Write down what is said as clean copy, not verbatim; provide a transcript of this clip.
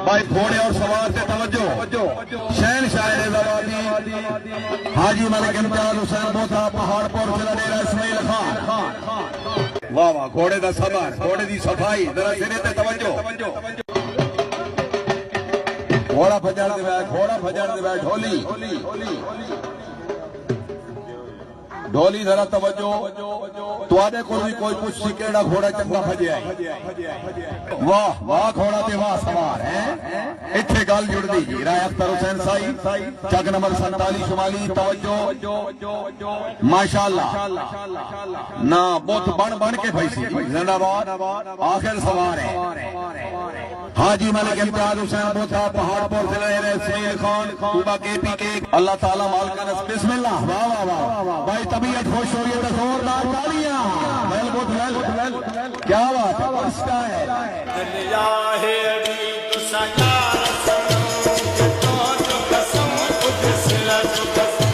بھائی گھوڑے اور سوار سے توجہ شہنشاہ زبادی حاجی ملک امتیاز حسین بوتا پہاڑ پور ضلع ڈیرہ اسماعیل خان واہ واہ گھوڑے دا صبر گھوڑے دی صفائی ذرا سرے تے توجہ گھوڑا بھجڑ دے بیٹھ ڈھولی ڈھولی ذرا توجہ تو آدھے کوئی بھی کوئی پوچھ سی کیڑا گھوڑا چنگا بھجے آئی واہ واہ گھوڑا تے واہ سوار ہیں اتھے گال جڑ دی رائے اختر حسین سائی چک نمبر 47 شمالی توجہ ماشاءاللہ نا بہت بن کے بھائی زندہ باد آخر سوار ہے حاجی ملک امتیاز حسین بوتا پہاڑ پور ضلع اسماعیل خان کوبا کے پی کے اللہ تعالیٰ مالکہ بسم اللہ واہ واہ واہ بھائی طبیعت خوش ہو رہی ہے زوردار تالیاں ویل کیا بات ہے اس کا ہے دنیا ہے ابھی تو سجا رسم کہ تو جو قسم خود سلا جو قسم